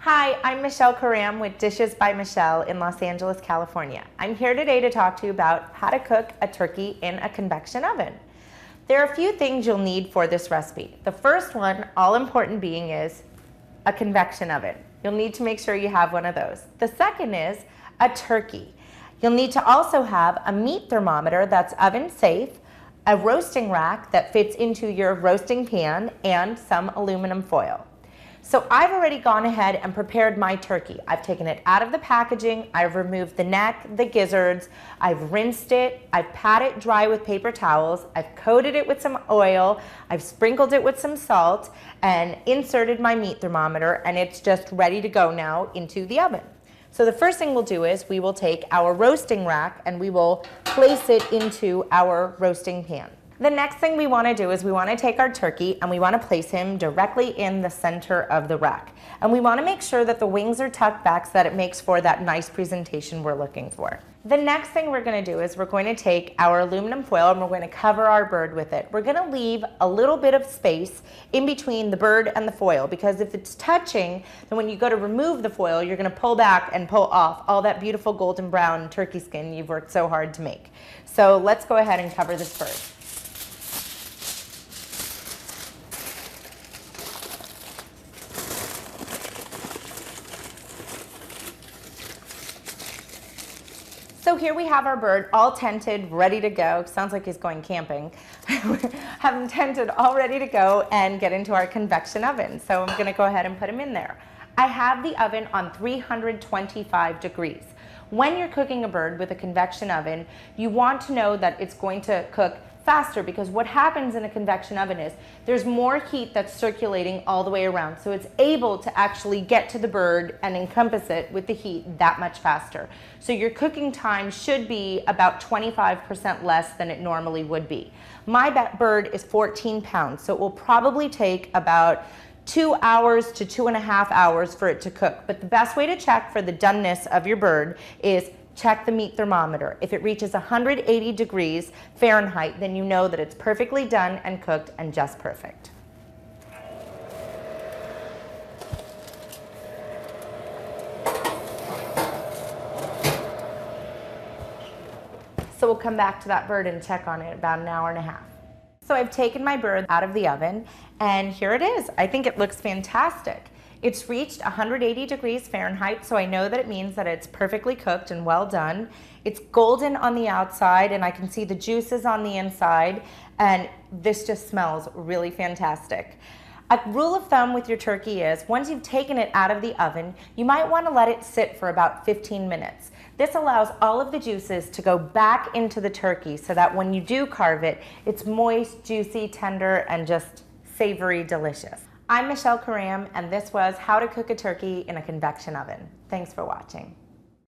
Hi, I'm Michelle Karam with Dishes by Michelle in Los Angeles, California. I'm here today to talk to you about how to cook a turkey in a convection oven. There are a few things you'll need for this recipe. The first one, all important being, is a convection oven. You'll need to make sure you have one of those. The second is a turkey. You'll need to also have a meat thermometer that's oven safe, a roasting rack that fits into your roasting pan, and some aluminum foil. So I've already gone ahead and prepared my turkey. I've taken it out of the packaging, I've removed the neck, the gizzards, I've rinsed it, I've patted it dry with paper towels, I've coated it with some oil, I've sprinkled it with some salt, and inserted my meat thermometer, and it's just ready to go now into the oven. So the first thing we'll do is we will take our roasting rack and we will place it into our roasting pan. The next thing we want to do is we want to take our turkey and we want to place him directly in the center of the rack. And we want to make sure that the wings are tucked back so that it makes for that nice presentation we're looking for. The next thing we're going to do is we're going to take our aluminum foil and we're going to cover our bird with it. We're going to leave a little bit of space in between the bird and the foil, because if it's touching, then when you go to remove the foil, you're going to pull back and pull off all that beautiful golden brown turkey skin you've worked so hard to make. So let's go ahead and cover this bird. So here we have our bird all tented, ready to go. Sounds like he's going camping. Have him tented, all ready to go and get into our convection oven. So I'm gonna go ahead and put him in there. I have the oven on 325 degrees. When you're cooking a bird with a convection oven, you want to know that it's going to cook faster, because what happens in a convection oven is there's more heat that's circulating all the way around, so it's able to actually get to the bird and encompass it with the heat that much faster. So your cooking time should be about 25% less than it normally would be. My bird is 14 pounds, so it will probably take about 2 hours to 2.5 hours for it to cook. But the best way to check for the doneness of your bird is check the meat thermometer. If it reaches 180 degrees Fahrenheit, then you know that it's perfectly done and cooked and just perfect. So we'll come back to that bird and check on it about an hour and a half. So I've taken my bird out of the oven and here it is. I think it looks fantastic. It's reached 180 degrees Fahrenheit, so I know that it means that it's perfectly cooked and well done. It's golden on the outside and I can see the juices on the inside, and this just smells really fantastic. A rule of thumb with your turkey is once you've taken it out of the oven, you might want to let it sit for about 15 minutes. This allows all of the juices to go back into the turkey so that when you do carve it, it's moist, juicy, tender, and just savory, delicious. I'm Michelle Karam, and this was How to Cook a Turkey in a Convection Oven. Thanks for watching.